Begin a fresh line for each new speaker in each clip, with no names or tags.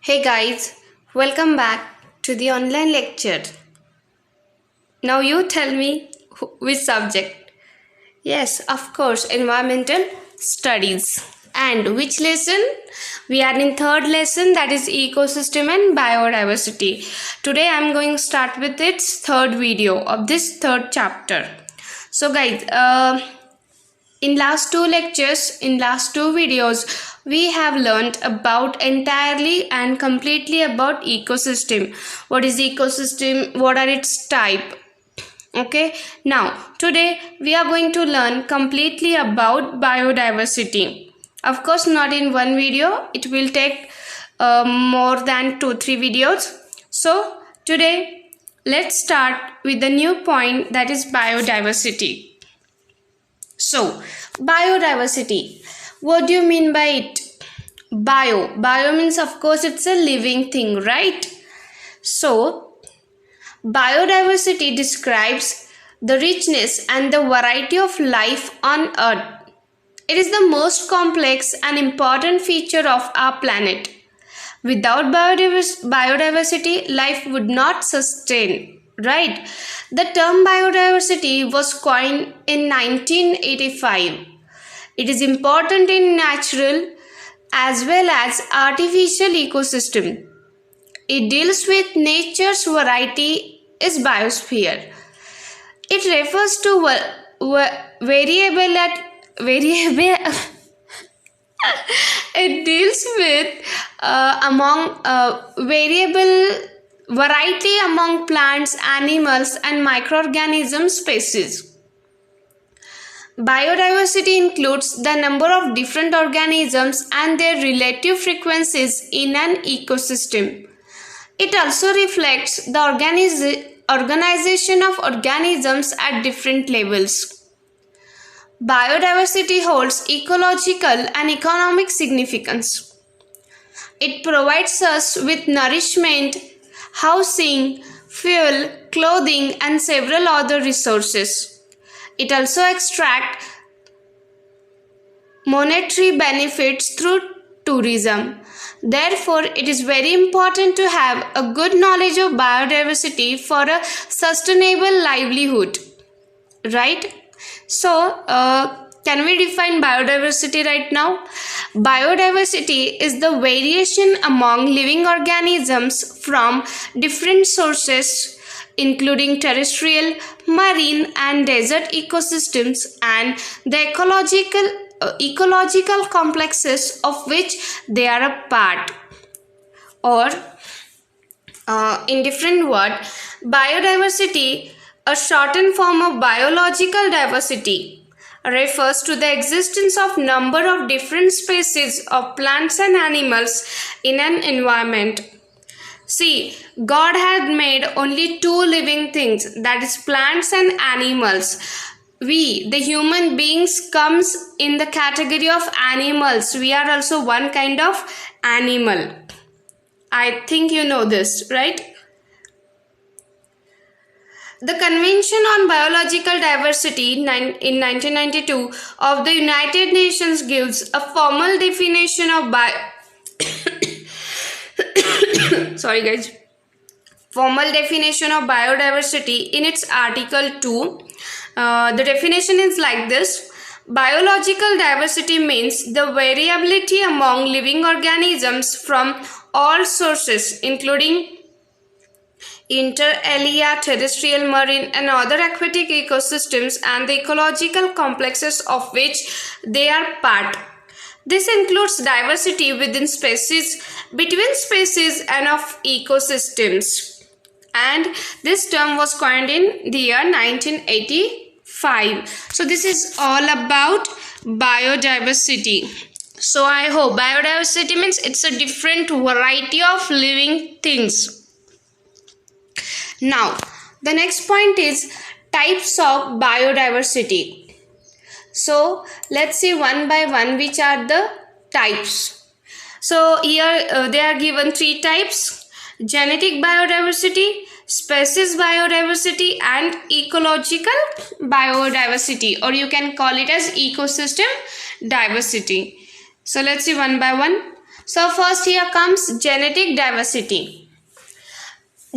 Hey guys, welcome back to the online lecture. Now you tell me which subject? Yes, of course, environmental studies. And which lesson? We are in third lesson, that is ecosystem and biodiversity. Today I am going to start with its third video of this third chapter. So guys, in last two videos, we have learned about entirely and completely about ecosystem. What is ecosystem? What are its type? Okay, now today we are going to learn completely about biodiversity. Of course, not in one video. It will take more than 2-3 videos. So today let's start with the new point, that is biodiversity. So, biodiversity. What do you mean by it? Bio means, of course, it's a living thing, right? So, biodiversity describes the richness and the variety of life on Earth. It is the most complex and important feature of our planet. Without biodiversity, life would not sustain. Right? The term biodiversity was coined in 1985. It is important in natural as well as artificial ecosystem. It deals with nature's variety is biosphere. It refers to variable. It deals with variety among plants, animals, and microorganism species. Biodiversity includes the number of different organisms and their relative frequencies in an ecosystem. It also reflects the organization of organisms at different levels. Biodiversity holds ecological and economic significance. It provides us with nourishment, housing, fuel, clothing, and several other resources. It also extracts monetary benefits through tourism. Therefore, it is very important to have a good knowledge of biodiversity for a sustainable livelihood. Right? So, can we define biodiversity right now? Biodiversity is the variation among living organisms from different sources, including terrestrial, marine, and desert ecosystems, and the ecological complexes of which they are a part. Or, in different words, biodiversity, a shortened form of biological diversity, refers to the existence of number of different species of plants and animals in an environment. See, God had made only two living things, that is plants and animals. We, the human beings, comes in the category of animals. We are also one kind of animal. I think you know this, right? The Convention on Biological Diversity in 1992 of the United Nations gives a formal definition of formal definition of biodiversity in its Article 2. The definition is like this. Biological diversity means the variability among living organisms from all sources, including inter alia, terrestrial, marine, and other aquatic ecosystems, and the ecological complexes of which they are part. This includes diversity within species, between species, and of ecosystems. And this term was coined in the year 1985. So this is all about biodiversity. So I hope biodiversity means it's a different variety of living things. Now, the next point is types of biodiversity. So, let's see one by one which are the types. So, here they are given 3 types: genetic biodiversity, species biodiversity, and ecological biodiversity, or you can call it as ecosystem diversity. So, let's see one by one. So first here comes genetic diversity.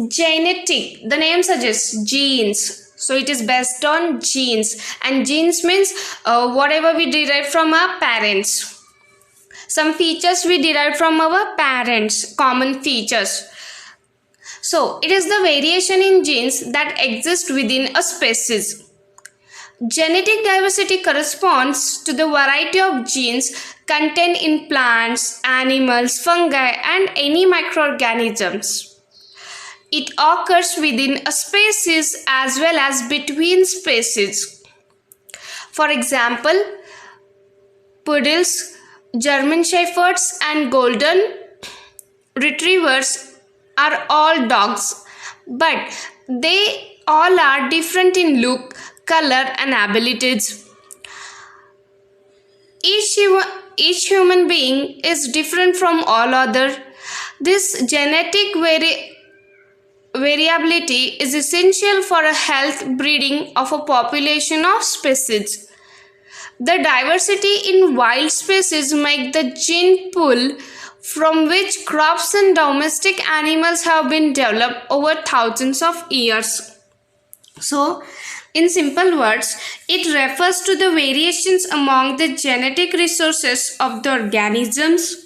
Genetic, the name suggests genes, so it is based on genes, and genes means whatever we derive from our parents. Some features we derive from our parents, common features. So it is the variation in genes that exist within a species. Genetic diversity corresponds to the variety of genes contained in plants, animals, fungi, and any microorganisms. It occurs within a species as well as between species. For example, poodles, German shepherds, and golden retrievers are all dogs, but they all are different in look, color, and abilities. Each human being is different from all other. This genetic variability is essential for a health breeding of a population of species. The diversity in wild species make the gene pool from which crops and domestic animals have been developed over thousands of years. So, in simple words, it refers to the variations among the genetic resources of the organisms.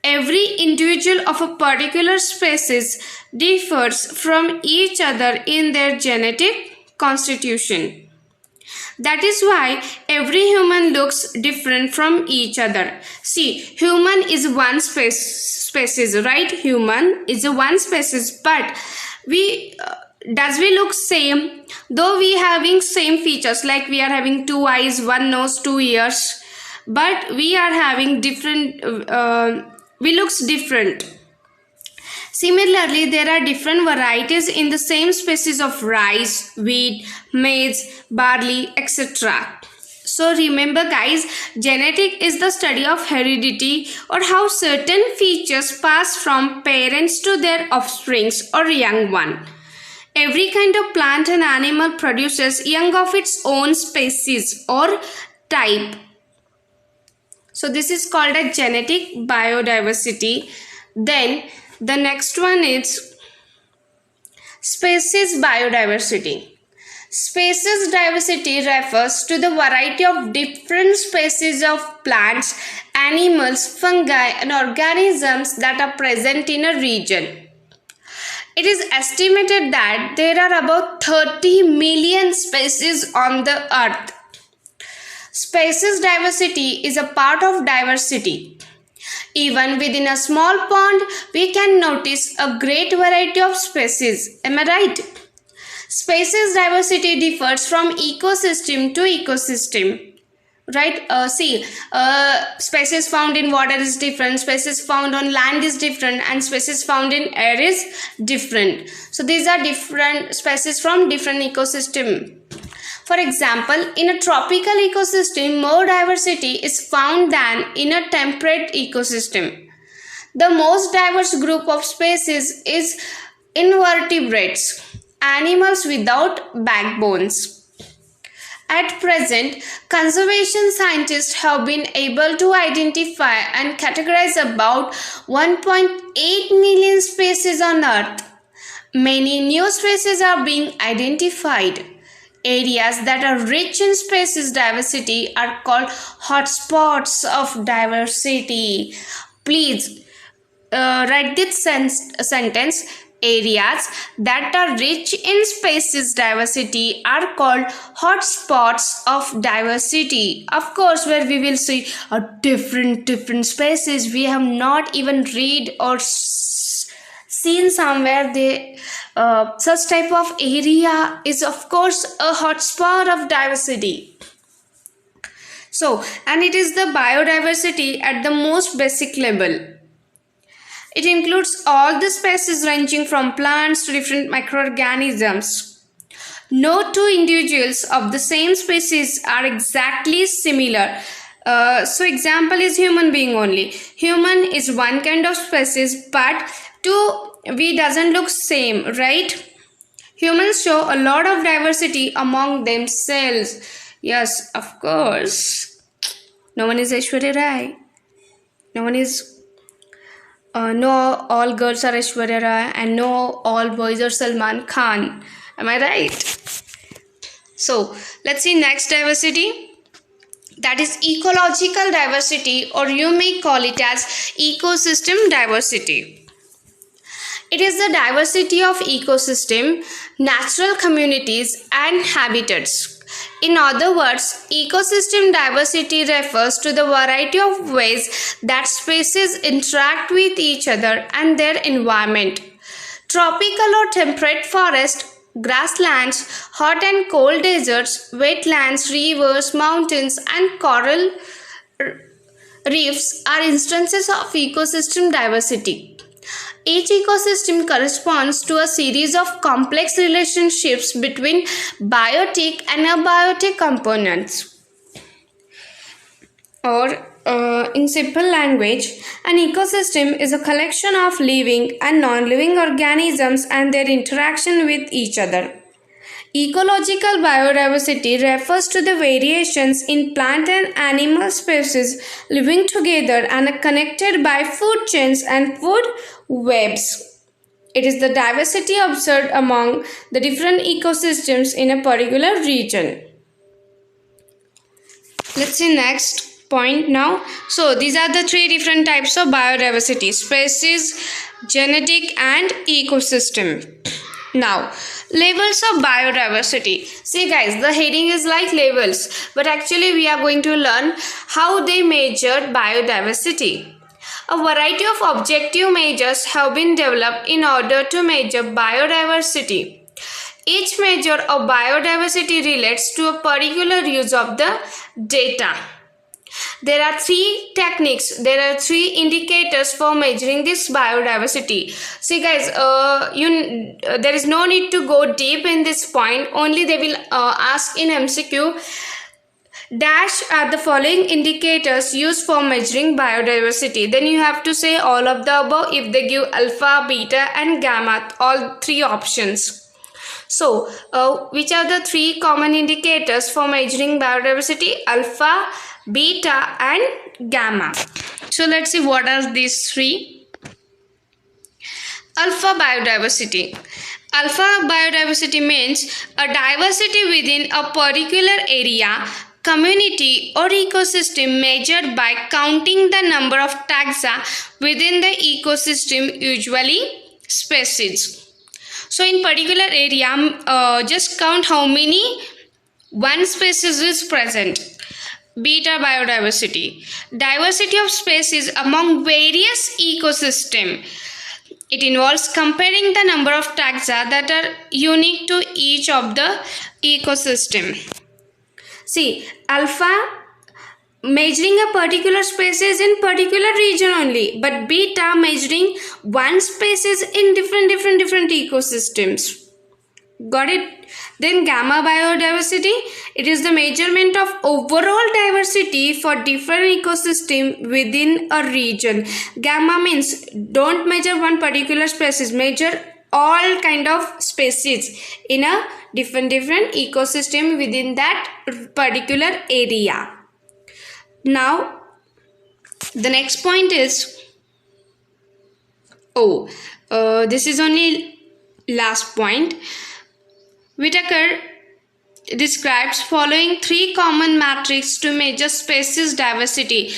Every individual of a particular species differs from each other in their genetic constitution. That is why every human looks different from each other. See, human is one species, right? Human is a one species, but does we look same? Though we having same features, like we are having 2 eyes, 1 nose, 2 ears, but we are having different, we looks different. Similarly, there are different varieties in the same species of rice, wheat, maize, barley, etc. So remember guys, genetic is the study of heredity, or how certain features pass from parents to their offsprings or young one. Every kind of plant and animal produces young of its own species or type. So this is called a genetic biodiversity. Then the next one is species biodiversity. Species diversity refers to the variety of different species of plants, animals, fungi, and organisms that are present in a region. It is estimated that there are about 30 million species on the earth. Species diversity is a part of diversity. Even within a small pond, we can notice a great variety of species. Am I right? Species diversity differs from ecosystem to ecosystem. Right? Species found in water is different, species found on land is different, and species found in air is different. So these are different species from different ecosystem. For example, in a tropical ecosystem, more diversity is found than in a temperate ecosystem. The most diverse group of species is invertebrates, animals without backbones. At present, conservation scientists have been able to identify and categorize about 1.8 million species on Earth. Many new species are being identified. Areas that are rich in species diversity are called hotspots of diversity. Please write this sentence. Areas that are rich in species diversity are called hotspots of diversity. Of course, where we will see a different species we have not even read or seen somewhere. Such type of area is of course a hotspot of diversity. So, and it is the biodiversity at the most basic level. It includes all the species ranging from plants to different microorganisms. No two individuals of the same species are exactly similar. So example is human being only. Human is one kind of species, but we doesn't look same, right? Humans show a lot of diversity among themselves. Yes, of course. No one is Aishwarya Rai. No one is no all girls are Aishwarya Rai and no all boys are Salman Khan. Am I right? So let's see next diversity. That is ecological diversity, or you may call it as ecosystem diversity. It is the diversity of ecosystem, natural communities and habitats. In other words, ecosystem diversity refers to the variety of ways that species interact with each other and their environment. Tropical or temperate forest, grasslands, hot and cold deserts, wetlands, rivers, mountains, and coral reefs are instances of ecosystem diversity. Each ecosystem corresponds to a series of complex relationships between biotic and abiotic components. Or, in simple language, an ecosystem is a collection of living and non-living organisms and their interaction with each other. Ecological biodiversity refers to the variations in plant and animal species living together and are connected by food chains and food webs. It is the diversity observed among the different ecosystems in a particular region. Let's see next point now. So these are the three different types of biodiversity: species, genetic, and ecosystem. Now, levels of biodiversity. See guys, the heading is like levels, but actually we are going to learn how they measure biodiversity. A variety of objective measures have been developed in order to measure biodiversity. Each measure of biodiversity relates to a particular use of the data. There are three techniques, there are three indicators for measuring this biodiversity. See guys, there is no need to go deep in this point, only they will ask in MCQ, dash are the following indicators used for measuring biodiversity. Then you have to say all of the above if they give alpha, beta and gamma, all three options. So, which are the three common indicators for measuring biodiversity? Alpha, beta and gamma. So let's see what are these three. Alpha biodiversity. Alpha biodiversity means a diversity within a particular area, community or ecosystem measured by counting the number of taxa within the ecosystem, usually species. So in particular area, just count how many one species is present. Beta biodiversity, diversity of species among various ecosystems. It involves comparing the number of taxa that are unique to each of the ecosystem. See, alpha measuring a particular species in particular region only, but beta measuring one species in different ecosystems. Got it? Then gamma biodiversity, it is the measurement of overall diversity for different ecosystem within a region. Gamma means don't measure one particular species, measure all kind of species in a different ecosystem within that particular area. Now the next point is, this is only last point. Whitaker describes following three common metrics to measure species diversity.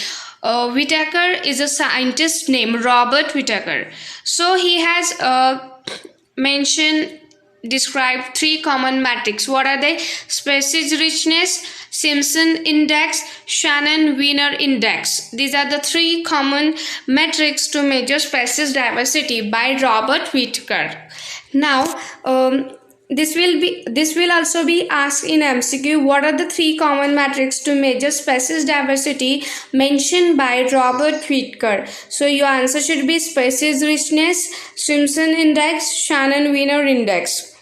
Whitaker is a scientist named Robert Whitaker. So he has described three common metrics. What are they? Species richness, Simpson index, Shannon-Weiner index. These are the three common metrics to measure species diversity by Robert Whitaker. Now, this will also be asked in MCQ. What are the three common metrics to measure species diversity mentioned by Robert Whitaker? So your answer should be species richness, Simpson index, Shannon-Weiner index.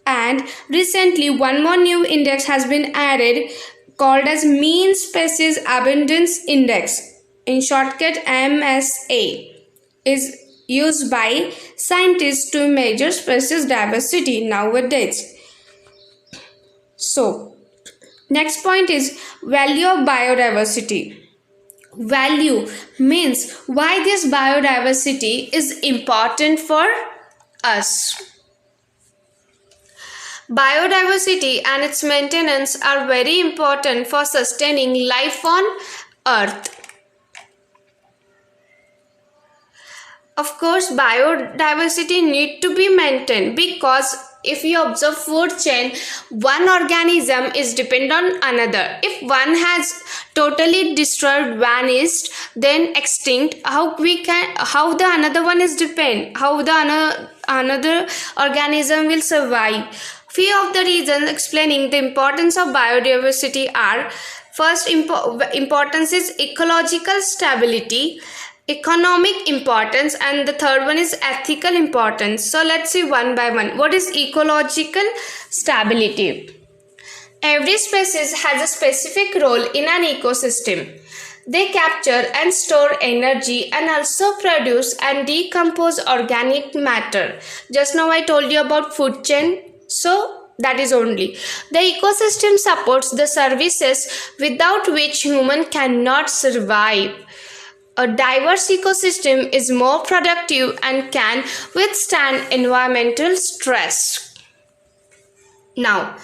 And recently one more new index has been added called as mean species abundance index, in shortcut MSA, is used by scientists to measure species diversity nowadays. So next point is value of biodiversity. value means why this biodiversity is important for us. Biodiversity and its maintenance are very important for sustaining life on Earth. Of course, biodiversity need to be maintained because if you observe food chain, one organism is dependent on another. If one has totally destroyed, vanished, then extinct, how the another one is depend? How the another organism will survive? Few of the reasons explaining the importance of biodiversity are: first importance is ecological stability, economic importance, and the third one is ethical importance. So let's see one by one. What is ecological stability? Every species has a specific role in an ecosystem. They capture and store energy and also produce and decompose organic matter. Just now I told you about food chain, so that is only. The ecosystem supports the services without which human cannot survive. A diverse ecosystem is more productive and can withstand environmental stress. Now,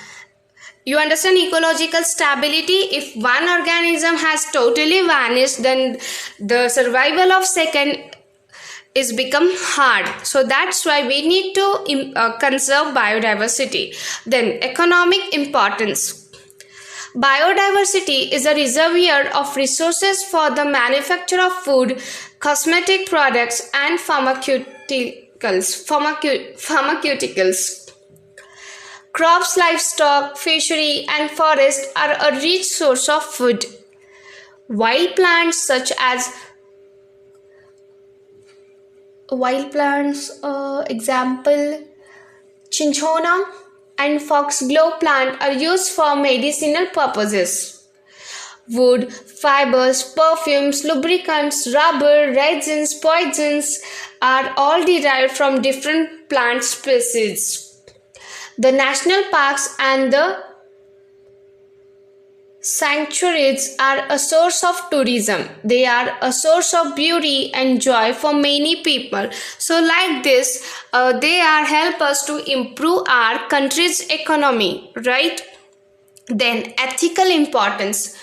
you understand ecological stability. If one organism has totally vanished, then the survival of second is become hard. So that's why we need to conserve biodiversity. Then economic importance. Biodiversity is a reservoir of resources for the manufacture of food, cosmetic products, and pharmaceuticals. Crops, livestock, fishery, and forest are a rich source of food. Wild plants such as example cinchona and foxglove plant are used for medicinal purposes. Wood, fibers, perfumes, lubricants, rubber, resins, poisons are all derived from different plant species. The national parks and the sanctuaries are a source of tourism. They are a source of beauty and joy for many people. So like this, they are help us to improve our country's economy, right? Then ethical importance.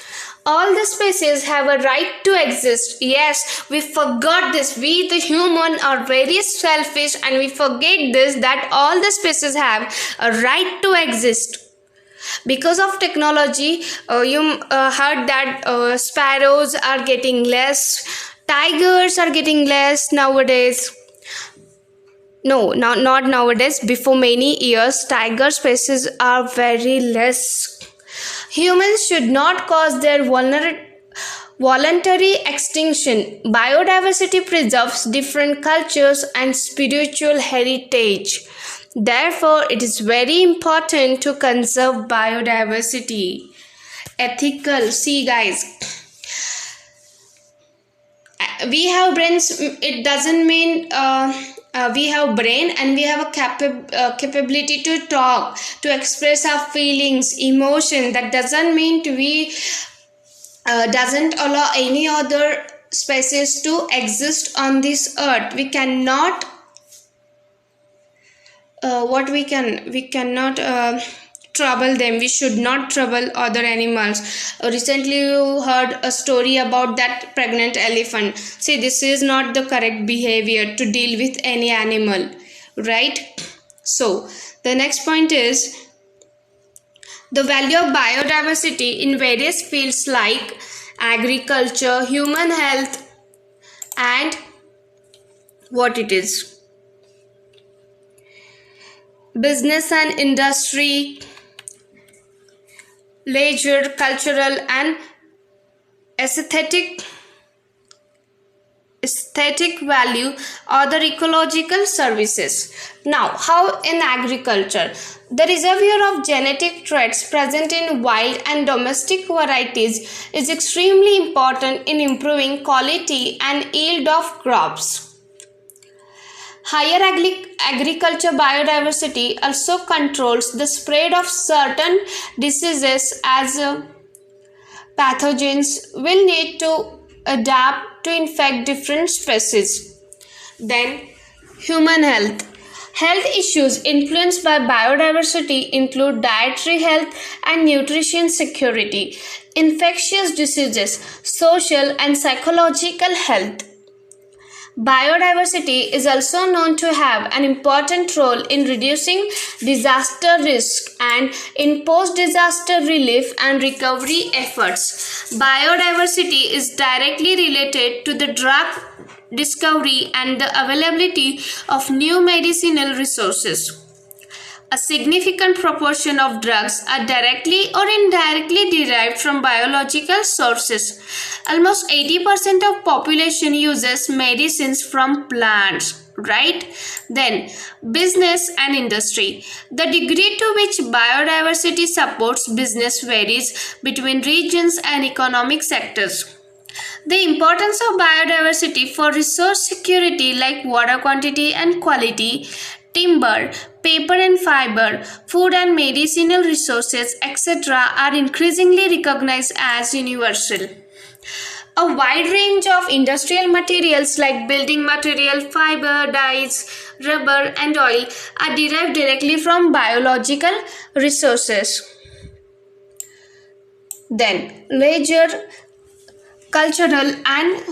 All the species have a right to exist. Yes, we forgot this. We the human are very selfish and we forget this, that all the species have a right to exist. Because of technology, you heard that sparrows are getting less, tigers are getting less nowadays. No, not nowadays. Before many years, tiger species are very less. Humans should not cause their voluntary extinction. Biodiversity preserves different cultures and spiritual heritage. Therefore, it is very important to conserve biodiversity. Ethical. See guys, we have brains. It doesn't mean we have brain and we have a capability to talk, to express our feelings, emotion. That doesn't mean we doesn't allow any other species to exist on this earth. We cannot we cannot trouble them. We should not trouble other animals. Recently you heard a story about that pregnant elephant. See, this is not the correct behavior to deal with any animal, right? So the next point is the value of biodiversity in various fields like agriculture, human health, and what it is, business and industry, leisure, cultural, and aesthetic value, other ecological services. Now, how in agriculture? The reservoir of genetic traits present in wild and domestic varieties is extremely important in improving quality and yield of crops. Higher agriculture biodiversity also controls the spread of certain diseases as pathogens will need to adapt to infect different species. Then, human health. Health issues influenced by biodiversity include dietary health and nutrition security, infectious diseases, social and psychological health. Biodiversity is also known to have an important role in reducing disaster risk and in post-disaster relief and recovery efforts. Biodiversity is directly related to the drug discovery and the availability of new medicinal resources. A significant proportion of drugs are directly or indirectly derived from biological sources. Almost 80% of population uses medicines from plants, right? Then, business and industry. The degree to which biodiversity supports business varies between regions and economic sectors. The importance of biodiversity for resource security like water quantity and quality, timber, paper and fiber, food and medicinal resources, etc. are increasingly recognized as universal. A wide range of industrial materials like building material, fiber, dyes, rubber and oil are derived directly from biological resources. Then, leisure, cultural and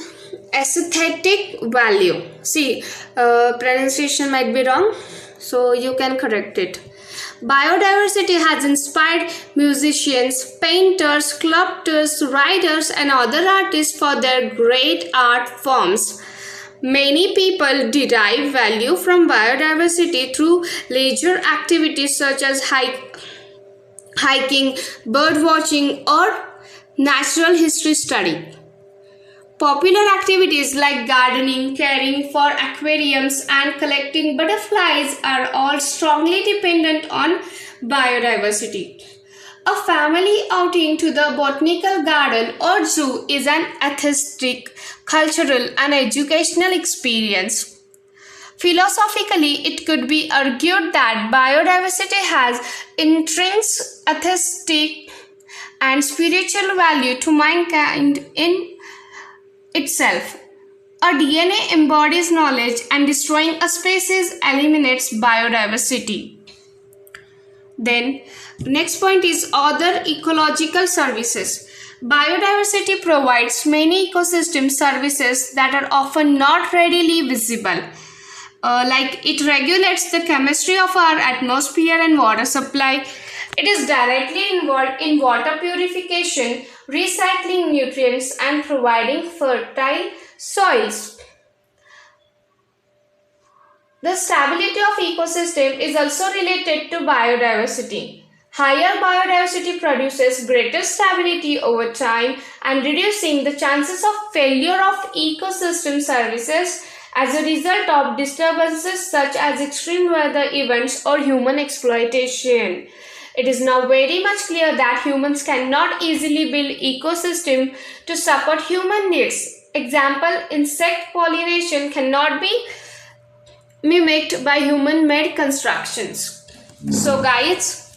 aesthetic value. See, pronunciation might be wrong, so you can correct it. Biodiversity has inspired musicians, painters, sculptors, writers and other artists for their great art forms. Many people derive value from biodiversity through leisure activities such as hiking, bird watching or natural history study. Popular activities like gardening, caring for aquariums, and collecting butterflies are all strongly dependent on biodiversity. A family outing to the botanical garden or zoo is an aesthetic, cultural, and educational experience. Philosophically, it could be argued that biodiversity has intrinsic aesthetic and spiritual value to mankind in itself. A DNA embodies knowledge and destroying a species eliminates biodiversity. Then, next point is other ecological services. Biodiversity provides many ecosystem services that are often not readily visible. Like it regulates the chemistry of our atmosphere and water supply. It is directly involved in water purification, recycling nutrients, and providing fertile soils. The stability of ecosystem is also related to biodiversity. Higher biodiversity produces greater stability over time and reducing the chances of failure of ecosystem services as a result of disturbances such as extreme weather events or human exploitation. It is now very much clear that humans cannot easily build ecosystem to support human needs. Example, insect pollination cannot be mimicked by human-made constructions. So guys,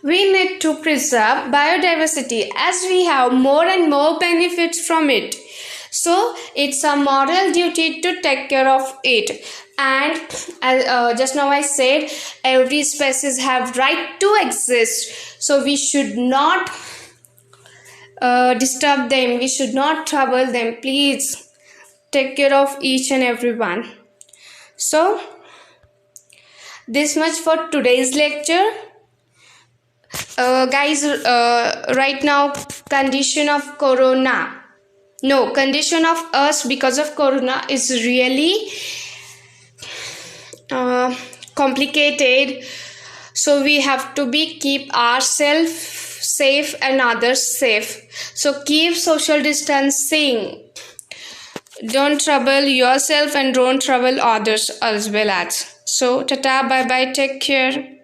we need to preserve biodiversity as we have more and more benefits from it. So it's a moral duty to take care of it. And just now I said every species have right to exist, so we should not disturb them, we should not trouble them. Please take care of each and every one. So this much for today's lecture. Guys, right now condition of us because of corona is really complicated, so we have to keep ourselves safe and others safe. So keep social distancing, don't trouble yourself and don't trouble others as well as. So tata, bye bye, take care.